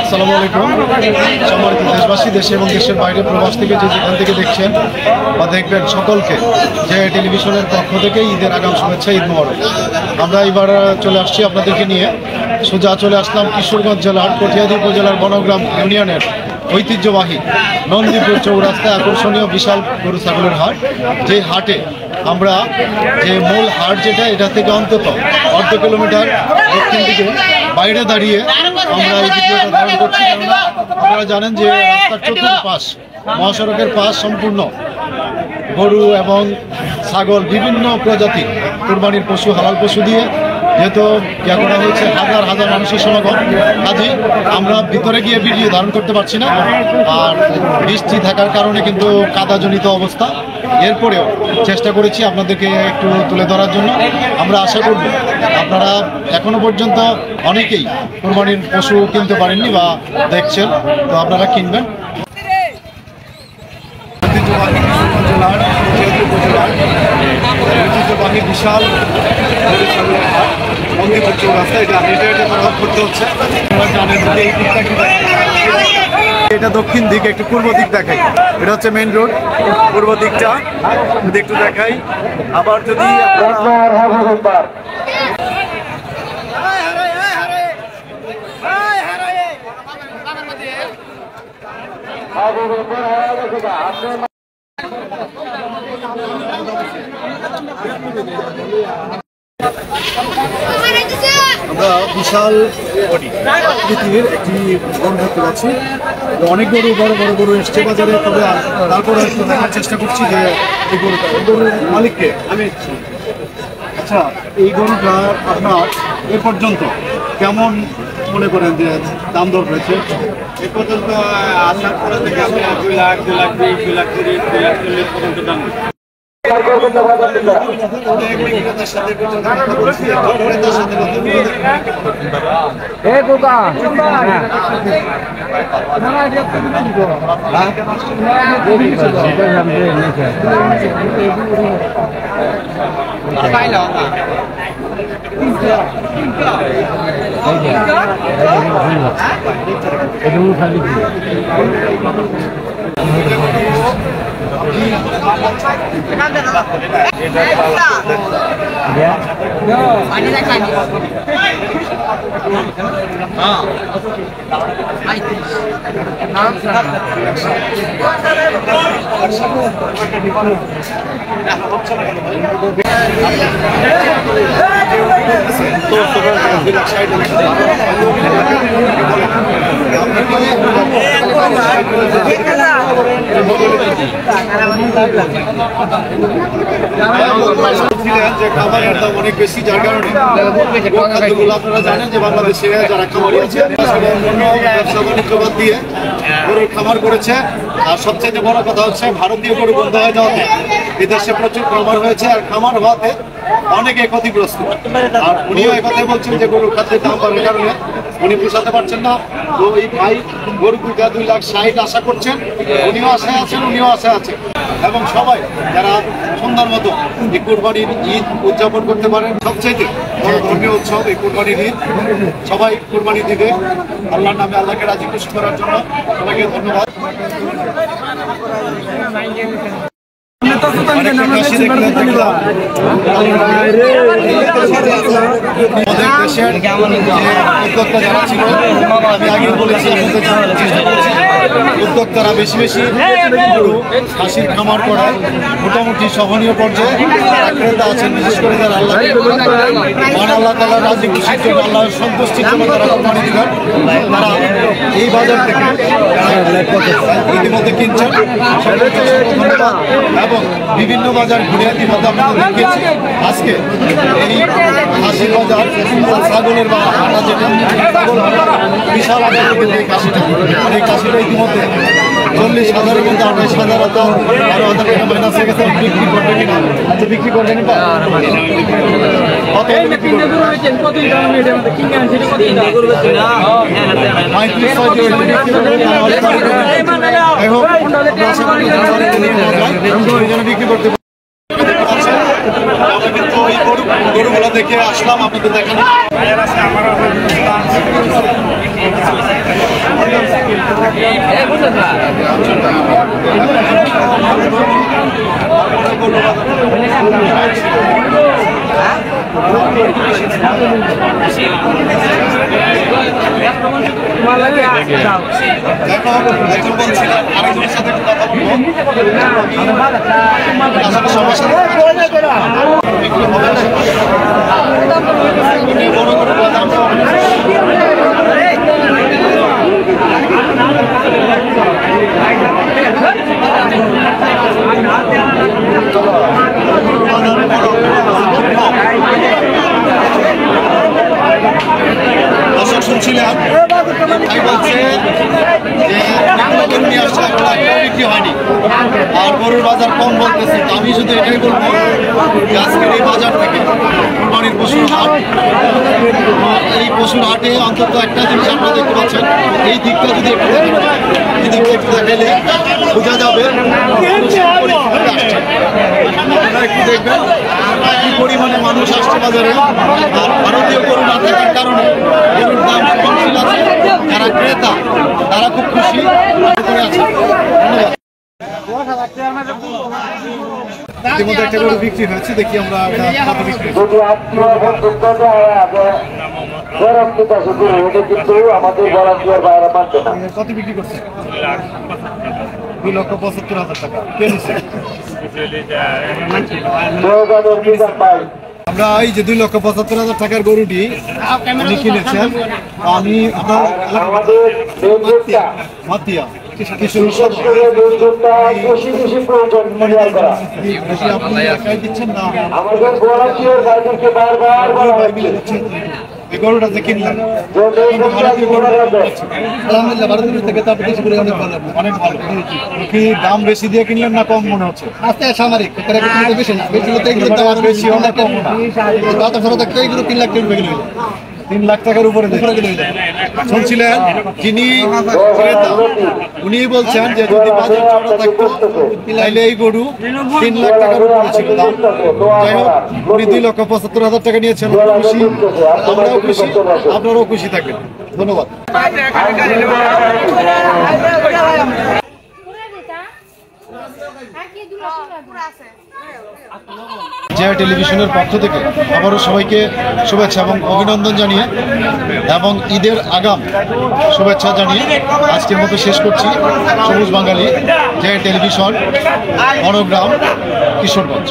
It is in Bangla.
আসসালামু আলাইকুম। সম্মানিত দেশবাসী, দেশে এবং দেশের বাইরে প্রবাস থেকে যেখান থেকে দেখছেন বা দেখবেন সকলকে যে টেলিভিশনের পক্ষ থেকে ঈদের আগাম শুভেচ্ছা, ঈদ মোবারক। আমরা এবার চলে আসছি আপনাদেরকে নিয়ে, সোজা চলে আসলাম কিশোরগঞ্জ জেলার কটিয়াদী উপজেলার বনগ্রাম ইউনিয়নের ঐতিহ্যবাহী নন্দীপুর চৌরাস্তায় আকর্ষণীয় বিশাল গরু ছাগলের হাট। যে হাটে আমরা যে মূল হাট যেটা, এটা থেকে অন্তত অর্ধ কিলোমিটার দক্ষিণ দিকে বাইরে দাঁড়িয়ে আমরা এই ভিডিওটা ধারণ করছি। কেননা আপনারা জানেন যে রাস্তার চতুর্পাশ, মহাসড়কের পাশ সম্পূর্ণ গরু এবং ছাগল, বিভিন্ন প্রজাতির কুরবানির পশু, হালাল পশু দিয়ে যেহেতু ইয়া করা হয়েছে, হাজার হাজার মানুষের সমাগম। কাজে আমরা ভিতরে গিয়ে ভিডিও ধারণ করতে পারছি না, আর বৃষ্টি থাকার কারণে কিন্তু কাদাজনিত অবস্থা। এরপরেও চেষ্টা করেছি আপনাদেরকে একটু তুলে ধরার জন্য। আমরা আশা করব আপনারা এখনো পর্যন্ত অনেকেই কুরবানির পশু কিনতে পারেননি বা দেখছেন, তো আপনারা কিনবেন। ঐতিহ্যবাহী বিশাল নন্দীপুর চৌরাস্তা, এটা হেঁটে হেঁটে করতে হচ্ছে। জানেন যে এই দিকটা কি, এটা দক্ষিণ দিক, একটু পূর্ব দিক দেখাই। এটা হচ্ছে মেইন রোড, পূর্ব দিকটা যদি একটু দেখাই। আবার যদি আমরা বিশাল পৃথিবীর একটি গরু দেখতে পাচ্ছি। অনেক গরু, বড় বড় গরু এসছে বাজারে। তবে তারপরে একটু দেখার চেষ্টা করছি যে এই গরুটা, এই গরুর মালিককে আমি। আচ্ছা, এই গরুটা আপনার এ পর্যন্ত কেমন মনে করেন যে দাম দর রয়েছে? এ পর্যন্ত আসার পরে থেকে আমি 2 লাখ, 2 লাখ 20, 2 লাখ 30, 2 লাখ 40 পর্যন্ত দাম। যে খাবারের দাম অনেক বেশি, যার কারণে আপনারা জানেন যে বাংলাদেশে যারা খামারি আছে ব্যবসা বাণিজ্য বাদ দিয়ে গরুর খামার করেছে। আর সবচেয়ে বড় কথা হচ্ছে ভারতীয় গরু বন্ধ হয়ে যাওয়াতে এদেশে প্রচুর খামার হয়েছে, আর খামার হওয়াতে অনেকে ক্ষতিগ্রস্ত। আর উনিও একথাই বলছেন যে গরুর খাদ্যের দাম বাড়ার কারণে উনি পোষাতে পারছেন না। তো এই ভাই গরু 2,60,000 আশা করছেন, উনিও আশায় আছেন, উনিও আশায় আছেন। এবং সবাই যারা সুন্দর মতো এই কুরবানির ঈদ উদযাপন করতে পারেন, সবচেয়ে বড় ধর্মীয় উৎসব এই কুরবানির ঈদ। সবাই কুরবানি দিবে আল্লাহর নামে, আল্লাহকে রাজি খুশি করার জন্য। সবাইকে ধন্যবাদ। উদ্যোক্তারা বেশি বেশি খাসির খামার করায় মোটামুটি সহনীয় পর্যায়ে ক্রেতা আছেন, বিশেষ করে যারা আল্লাহ তাআলা রাজি খুশির জন্য, আল্লাহর সন্তুষ্টির জন্য তারা কোরবানি দিবেন, তারা এই বাজার থেকে ইতিমধ্যে কিনছেন। ধন্যবাদ। এবং বিভিন্ন বাজার ঘুরে ইতিমধ্যে আপনাদের দেখিয়েছি। আজকে এই খাসির বাজার, ছাগলের বাজার, যেটা ছাগল বিশাল আকার থেকে যে খাসিটা, এই খাসিটা ইতিমধ্যে 40,000-এর মধ্যে 28,000, 12,000 টাকা মাইনাস হয়ে গেছে। বিক্রি করবেন কিনা? আচ্ছা, বিক্রি করবেন কত? বিক্রি করতে কিন্তু ওই গরুগুলো দেখে আসলাম আপনাদের দেখানো। দর্শক শুনছিলাম তাই বলছে যে গরু নিয়ে আসছে বিক্রি হয়নি আর গরুর বাজার কম বলতেছে। তো আমি শুধু এটাই বলবো যে আজকের এই বাজার থেকে কুরবানির পশুর হাট, এই পশুর হাটে অন্তত একটা জিনিস আপনারা দেখতে পাচ্ছেন, এই দিকটা যদি একটু দেখেন, এই দিকটা একটু দেখাইলে বোঝা যাবে আসছে। আপনারা একটু দেখবেন কি পরিমাণে মানুষ আসছে বাজারে। আর ভারতীয় গরু না থাকার কারণে গরুর দাম কম ছিল, যারা ক্রেতা তারা খুব খুশি করে আছে। ধন্যবাদ। ইতিমধ্যে একটা গরু বিক্রি হয়েছে, দেখি আমরা কত বিক্রি কত বিক্রি করছে। 2,75,000 টাকা। কে নিচ্ছে? আমরা এই যে 2,75,000 টাকার গরুটি উনি কিনেছেন। আমি আপনার মাতিয়া দিচ্ছেন না এই গরুটা যে কিনলাম আলহামদুলিল্লাহ ভারতের থেকে তার বেশি করে অনেক ভালো, অনেক ভালো। কি দাম বেশি দিয়ে কিনলেন না কম মনে হচ্ছে? আস্তে সামরিক বেশি না, বেশি হতে এগুলো দাম আর বেশি অনেক কম না। গত ফেরত একটা এগুলো 3 লাখ টাকা কিলো, 3 লাখ টাকার উপরে শুনছিলেন যিনি ক্রেতা উনি বলছেন যে যদি বাজার চড়া থাকতো তাহলে এই গরু 3 লাখ টাকার উপরে ছিল দাম। যাই হোক উনি 2,75,000 টাকা নিয়েছেন, খুশি, আমরাও খুশি, আপনারাও খুশি থাকবেন। ধন্যবাদ। জয়া টেলিভিশনের পক্ষ থেকে আবারও সবাইকে শুভেচ্ছা এবং অভিনন্দন জানিয়ে এবং ঈদের আগাম শুভেচ্ছা জানিয়ে আজকের মতো শেষ করছি। সবুজ বাঙালি, জয়া টেলিভিশন, বড়গ্রাম, কিশোরগঞ্জ।